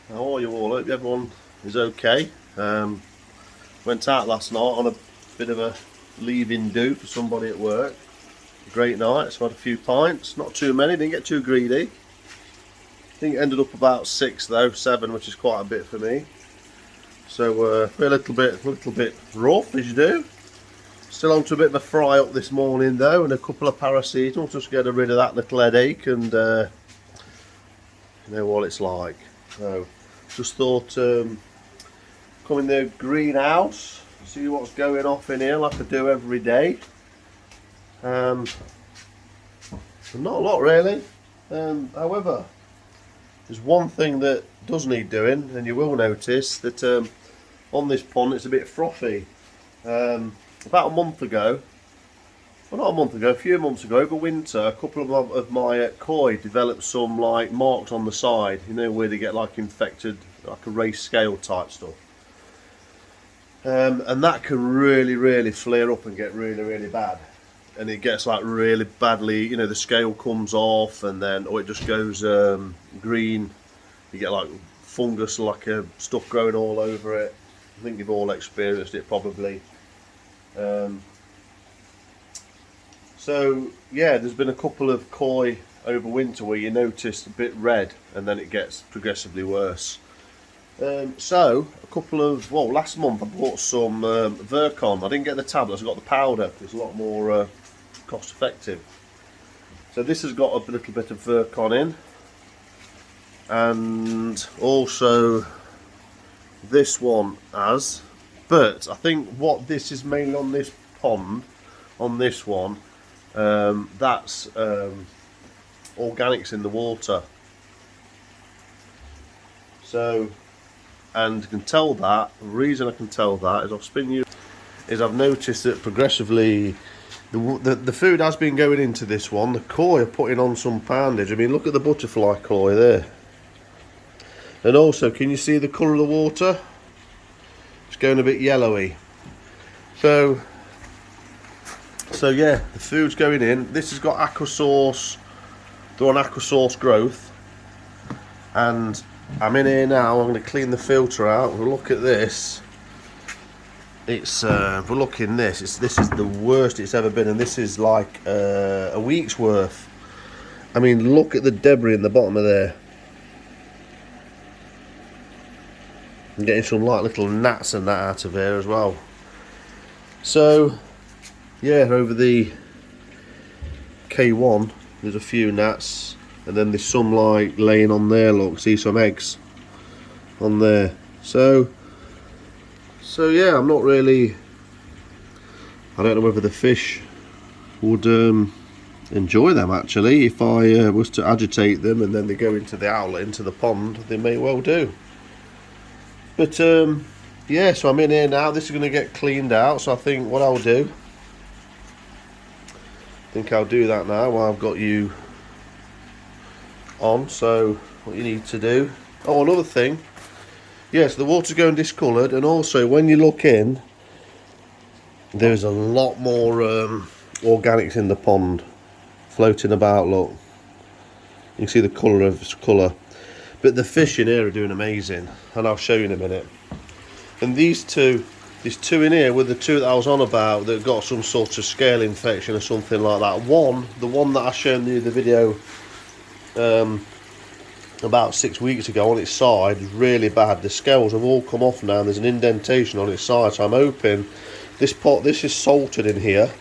How are you all? Hope everyone is okay. Went out last night on a bit of a leave-in do for somebody at work. Great night, so had a few pints, not too many, didn't get too greedy. I think it ended up about 6 though, 7, which is quite a bit for me. So we're a little bit rough as you do. Still on to a bit of a fry up this morning though, and a couple of paracetamol just to get rid of that little headache, and you know what it's like. So just thought come in the greenhouse, see what's going off in here like I do every day. Not a lot really. However, there's one thing that does need doing, and you will notice that on this pond it's a bit frothy. About a month ago, well not a month ago, a few months ago, over winter, a couple of my koi developed some like marks on the side, you know, where they get like infected, like a race scale type stuff. And that can really flare up and get really bad. And it gets like really badly, you know, the scale comes off and then, or it just goes green. You get like fungus, like stuff growing all over it. I think you've all experienced it probably. So yeah, there's been a couple of koi over winter where you notice a bit red and then it gets progressively worse. So a couple of, well, last month I bought some Virkon. I didn't get the tablets, I got the powder. It's a lot more cost effective. So this has got a little bit of Virkon in, and also this one has, but I think what this is mainly on this pond, on this one, that's organics in the water. So, and you can tell that, the reason I can tell that is I've noticed that progressively the food has been going into this one. The koi are putting on some poundage. I mean, look at the butterfly koi there. And also, can you see the colour of the water? It's going a bit yellowy. So yeah, the food's going in. This has got aquasource. They're on aquasource growth. And I'm in here now. I'm going to clean the filter out. We'll look at this. It's if we're looking this is the worst it's ever been, and this is like a week's worth. I mean, look at the debris in the bottom of there. I'm getting some like little gnats and that out of here as well. So yeah, over the K1 there's a few gnats, and then there's some like laying on there. Look, see some eggs on there. So yeah, I'm not really, I don't know whether the fish would enjoy them actually. If I was to agitate them and then they go into the outlet, into the pond, they may well do. But yeah, so I'm in here now. This is going to get cleaned out, so I think what I'll do, I'll do that now while I've got you on. So what you need to do, oh, another thing, yes, the water's going discoloured, and also when you look in, there's a lot more organics in the pond floating about. Look, you can see the colour, but the fish in here are doing amazing, and I'll show you in a minute. And there's two in here were the two that I was on about that got some sort of scale infection or something like that. The one that I showed you the video about 6 weeks ago on its side is really bad. The scales have all come off now, and there's an indentation on its side, so I'm hoping this is salted in here,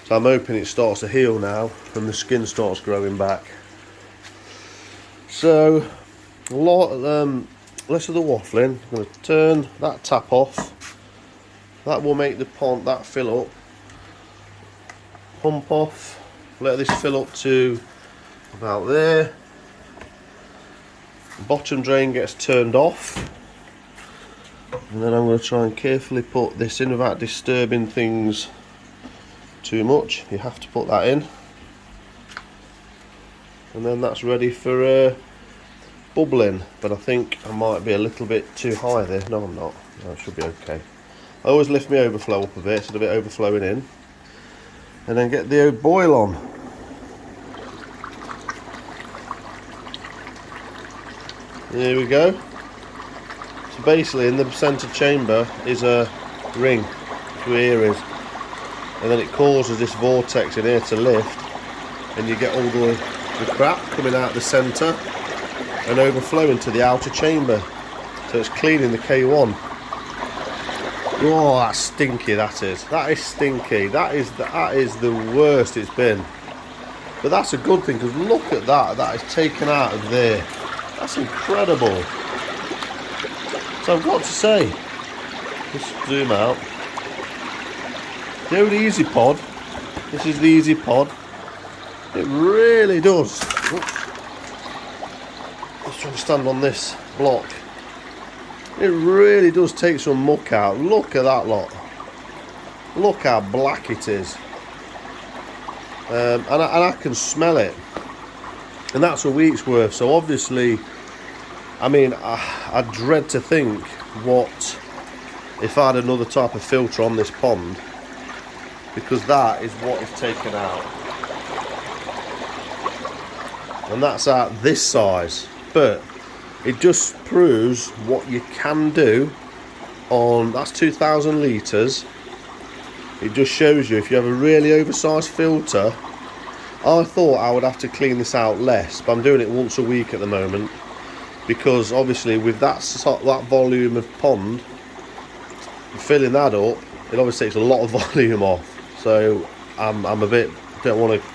so I'm hoping it starts to heal now and the skin starts growing back. So a lot less of the waffling. I'm going to turn that tap off. That will make the pond, that fill up. Pump off, let this fill up to about there. The bottom drain gets turned off, and then I'm going to try and carefully put this in without disturbing things too much. You have to put that in, and then that's ready for bubbling. But I think I might be a little bit too high there. No, I'm not. No, it should be okay. I always lift my overflow up a bit, so a bit overflowing in, and then get the boil on. Here we go. So basically in the centre chamber is a ring, where here is, and then it causes this vortex in here to lift, and you get all the crap coming out the centre and overflowing to the outer chamber. So it's cleaning the K1. Oh, that's stinky, that is. That is stinky. That is the worst it's been. But that's a good thing, because look at that. That is taken out of there. That's incredible. So I've got to say, just zoom out. You know the Eazypod? This is the Eazypod. It really does. Oops. Just trying to stand on this block. It really does take some muck out. Look at that lot. Look how black it is. And I can smell it. And that's a week's worth. So obviously, I mean, I dread to think what if I had another type of filter on this pond, because that is what is taken out. And that's at this size. But it just proves what you can do on, that's 2,000 litres. It just shows you if you have a really oversized filter. I thought I would have to clean this out less, but I'm doing it once a week at the moment, because obviously with that volume of pond, filling that up, it obviously takes a lot of volume off. So I'm a bit, don't want to,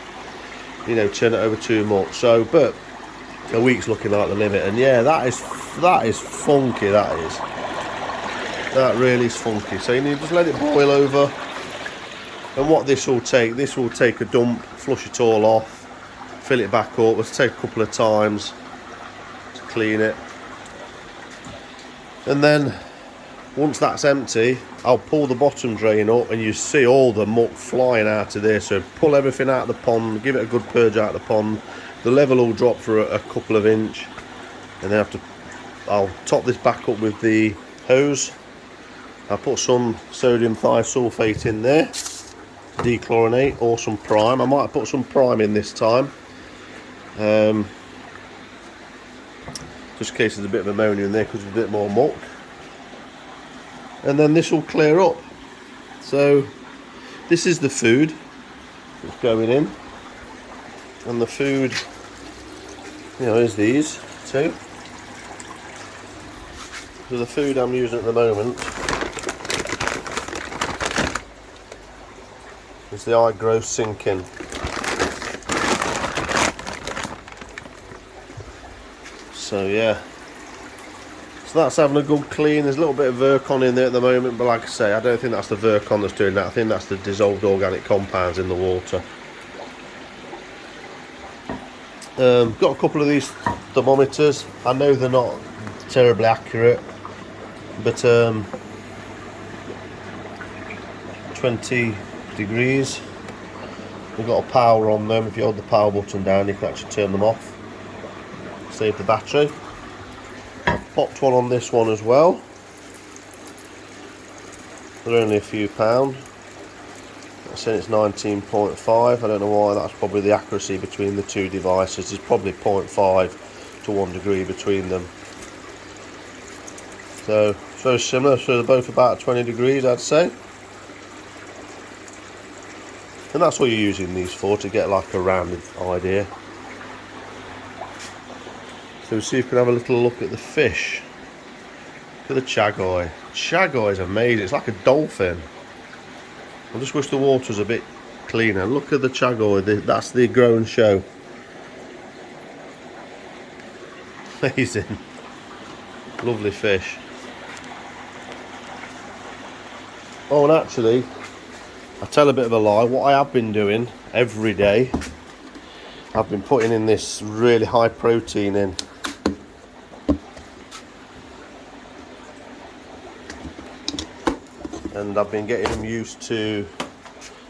you know, turn it over too much. So, but a week's looking like the limit, and yeah, that is funky. That really is funky. So you need to just let it boil over, and what this will take a dump, flush it all off, fill it back up. Let's take a couple of times to clean it, and then once that's empty, I'll pull the bottom drain up, and you see all the muck flying out of there. So pull everything out of the pond, give it a good purge out of the pond. The level will drop for a couple of inch, and then I'll top this back up with the hose. I'll put some sodium thiosulfate in there, dechlorinate, or some prime. I might put some prime in this time, just in case there's a bit of ammonia in there because there's a bit more muck. And then this will clear up. So this is the food that's going in, and the food, you know, is these two. So the food I'm using at the moment is the iGrow sinking. So yeah, so that's having a good clean. There's a little bit of Virkon in there at the moment, but like I say, I don't think that's the Virkon that's doing that. I think that's the dissolved organic compounds in the water. Got a couple of these thermometers. I know they're not terribly accurate, but 20 degrees. We've got a power on them. If you hold the power button down, you can actually turn them off, save the battery. I've popped one on this one as well. They're only a few pound. I said it's 19.5. I don't know why. That's probably the accuracy between the two devices. There's probably 0.5 to 1 degree between them. So it's very similar. So they're both about 20 degrees, I'd say. And that's what you're using these for, to get like a rounded idea. So we'll see if we can have a little look at the fish. Look at the chagoi. Chagoi is amazing. It's like a dolphin. I just wish the water was a bit cleaner. Look at the chagoi. That's the grow and show. Amazing. Lovely fish. Oh, and actually, I tell a bit of a lie. What I have been doing every day, I've been putting in this really high protein in. And I've been getting them used to,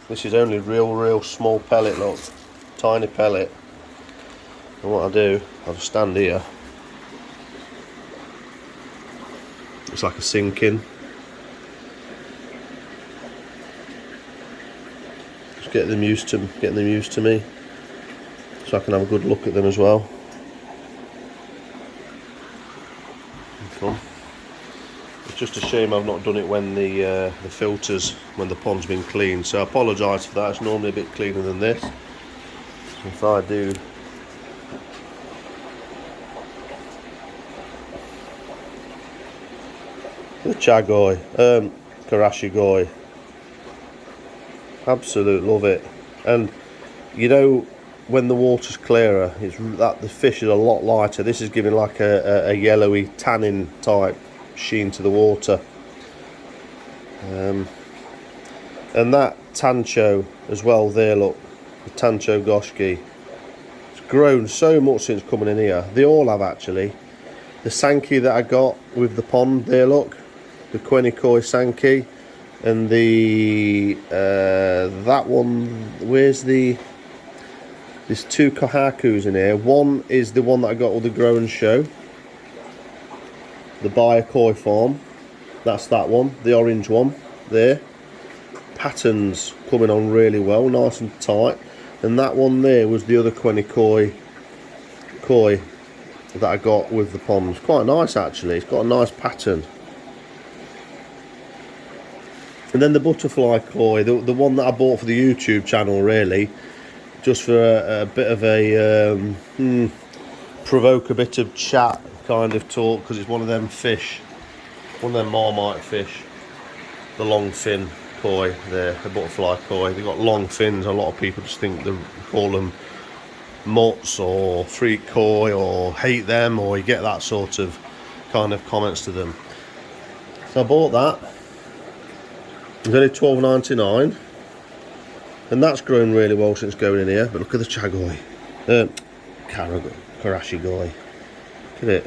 this is only real small pellet, look, tiny pellet. And what I do, I'll just stand here. It's like a sinking. Just getting them used to me, so I can have a good look at them as well. Come. It's just a shame I've not done it when the filters, when the pond's been cleaned. So I apologise for that. It's normally a bit cleaner than this. If I do. The Chagoy, Karashigoi. Absolute love it. And you know, when the water's clearer, it's that the fish is a lot lighter. This is giving like a yellowy tannin type sheen to the water. And that Tancho as well there, look, the Tancho Goshki. It's grown so much since coming in here. They all have actually. The Sankey that I got with the pond there, look, the Quenicoi Sankey, and the that one. Where's the? There's two Kohakus in here. One is the one that I got with the Grow and Show, the Bayakoi farm. That's that one, the orange one there. Patterns coming on really well, nice and tight. And that one there was the other Quenicoi koi that I got with the ponds. Quite nice actually. It's got a nice pattern. And then the butterfly koi, the one that I bought for the YouTube channel, really, just for a bit of a provoke a bit of chat kind of talk, because it's one of them fish, one of them marmite fish, the long fin koi there, the butterfly koi. They've got long fins. A lot of people just think they call them mutts or freak koi or hate them, or you get that sort of kind of comments to them. So I bought that. It's only $12.99, and that's grown really well since going in here. But look at the Chagoi, Karashigoi. Look at it.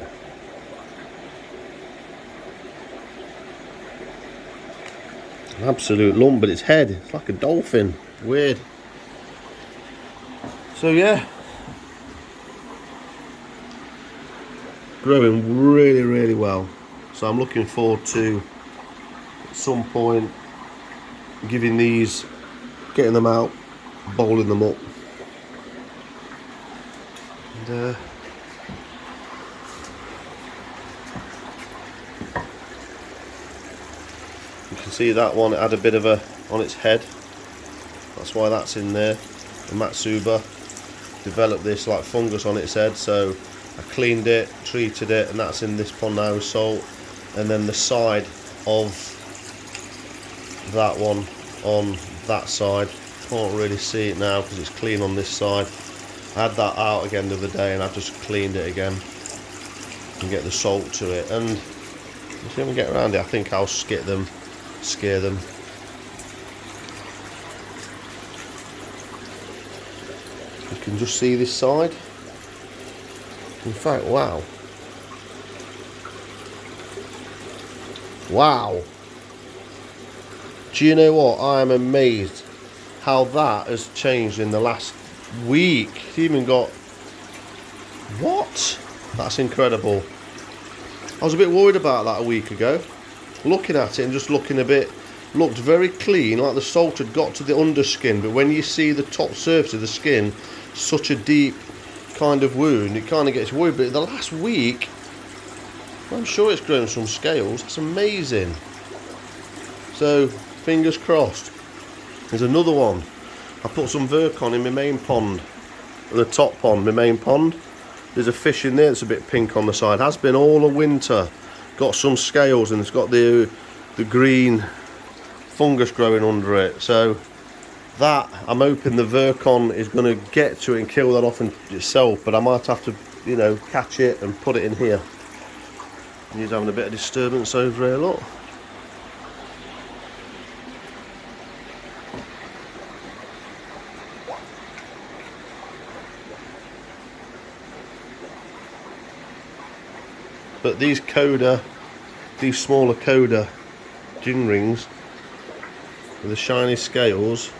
An absolute lump, but its head, it's like a dolphin. Weird. So yeah, growing really, really well. So I'm looking forward to at some point giving these, getting them out, bowling them up, and you can see that one, it had a bit of a on its head, that's why that's in there. The Matsuba developed this like fungus on its head, so I cleaned it, treated it, and that's in this pond now with salt. And then the side of that one on that side, can't really see it now because it's clean on this side. I had that out again the other day and I've just cleaned it again and get the salt to it. And if you ever get around it, I think I'll scare them. You can just see this side. In fact, wow. Do you know what? I am amazed how that has changed in the last week. It's even got... What? That's incredible. I was a bit worried about that a week ago. Looking at it and just looking a bit... Looked very clean, like the salt had got to the underskin. But when you see the top surface of the skin, such a deep kind of wound, it kind of gets worried. But the last week, I'm sure it's grown some scales. That's amazing. So... fingers crossed. There's another one. I put some Virkon in my main pond, the top pond, my main pond. There's a fish in there that's a bit pink on the side. Has been all the winter. Got some scales and it's got the green fungus growing under it. So that, I'm hoping the Virkon is going to get to it and kill that off itself. But I might have to, you know, catch it and put it in here. He's having a bit of disturbance over here, look. But these coda, these smaller coda gin rings with the shiny scales,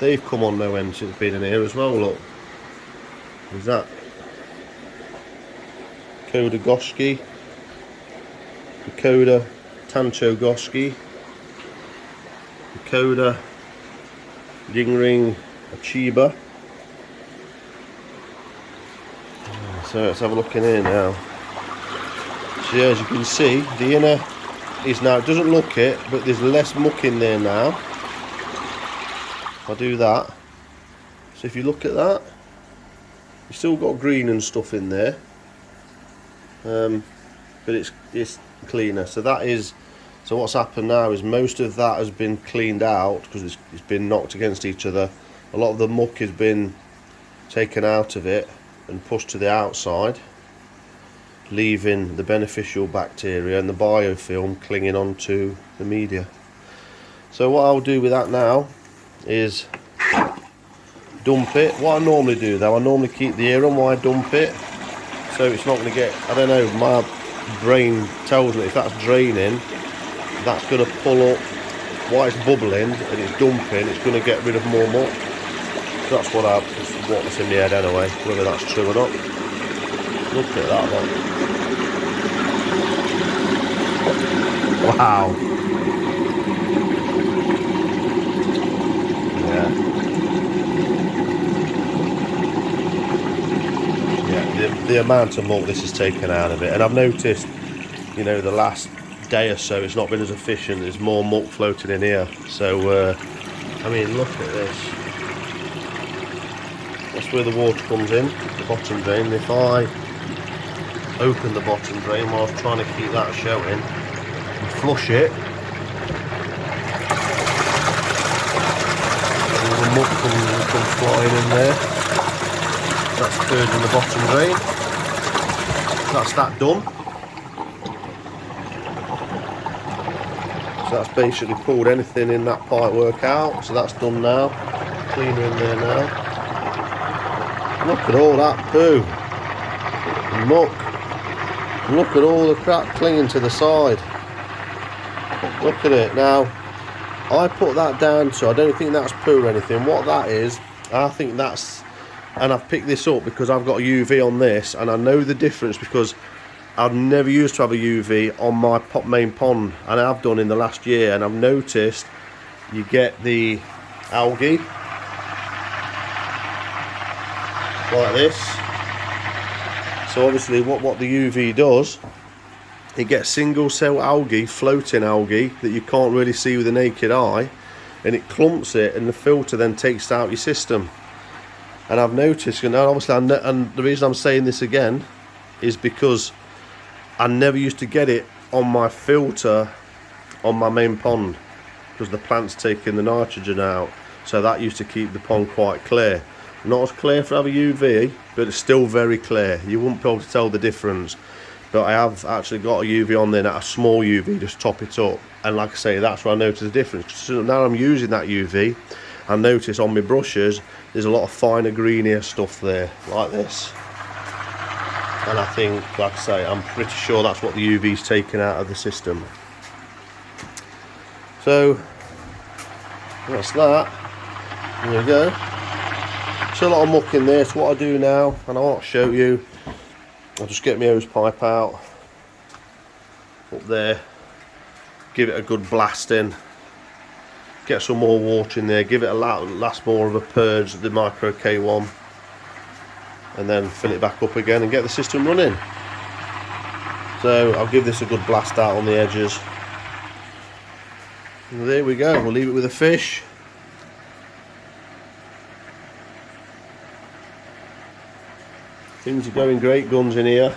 they've come on no end since being in here as well, look. There's that Coda Goshki, the Coda Tancho Goshki, the Coda Gin Ring Achiba. So let's have a look in here now. So yeah, as you can see, the inner is now, it doesn't look it, but there's less muck in there now. If I do that, so if you look at that, you've still got green and stuff in there, but it's cleaner. So that is, so what's happened now is most of that has been cleaned out because it's been knocked against each other. A lot of the muck has been taken out of it and pushed to the outside, leaving the beneficial bacteria and the biofilm clinging onto the media. So what I'll do with that now is dump it. What I normally do though, I normally keep the ear on while I dump it, so it's not going to get, I don't know, my brain tells me if that's draining, that's going to pull up while it's bubbling and it's dumping, it's going to get rid of more muck. So that's what's in my head anyway, whether that's true or not. Look at that one. Wow. Yeah. Yeah, the amount of muck this has taken out of it. And I've noticed, you know, the last day or so it's not been as efficient. There's more muck floating in here. So, I mean, look at this. That's where the water comes in, the bottom drain. If I open the bottom drain while I was trying to keep that showing and flush it, all the muck comes flying in there. That's purging the bottom drain. That's that done. So that's basically pulled anything in that pipe work out. So that's done now. Cleaner in there now. Look at all that poo and muck. Look at all the crap clinging to the side. Look at it. Now, I put that down, so I don't think that's poo or anything. What that is, I think that's, and I've picked this up because I've got a UV on this, and I know the difference because I've never used to have a UV on my main pond, and I've done in the last year, and I've noticed you get the algae like this. So obviously what the UV does, it gets single cell algae, floating algae that you can't really see with the naked eye, and it clumps it, and the filter then takes it out your system. And I've noticed, and obviously and the reason I'm saying this again is because I never used to get it on my filter on my main pond because the plant's taking the nitrogen out, so that used to keep the pond quite clear. Not as clear for having UV, but it's still very clear. You wouldn't be able to tell the difference. But I have actually got a UV on there, a small UV, just top it up. And like I say, that's where I notice the difference. So now I'm using that UV, I notice on my brushes, there's a lot of finer, greenier stuff there, like this. And I think, like I say, I'm pretty sure that's what the UV's taken out of the system. So, that's that. There we go. So a lot of muck in there. So what I do now, and I won't show you, I'll just get my hose pipe out up there, give it a good blast in, get some more water in there, give it a last more of a purge, the micro K1, and then fill it back up again and get the system running. So I'll give this a good blast out on the edges. And there we go, we'll leave it with a fish. Things are going great guns in here,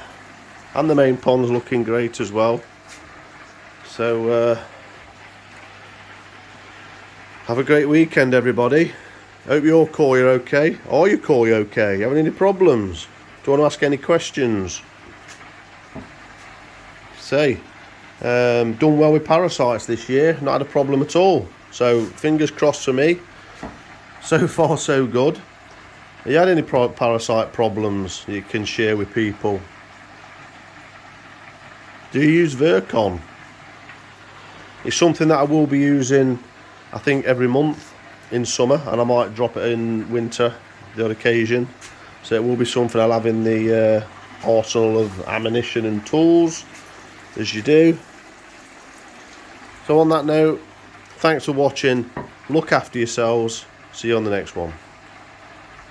and the main pond's looking great as well. So have a great weekend, everybody. Hope your koi are okay. Are your koi okay? Having any problems? Do you want to ask any questions? Say, done well with parasites this year. Not had a problem at all. So fingers crossed for me. So far so good. Have you had any parasite problems you can share with people? Do you use Virkon? It's something that I will be using, I think, every month in summer, and I might drop it in winter, the odd occasion. So it will be something I'll have in the arsenal of ammunition and tools, as you do. So on that note, thanks for watching. Look after yourselves. See you on the next one.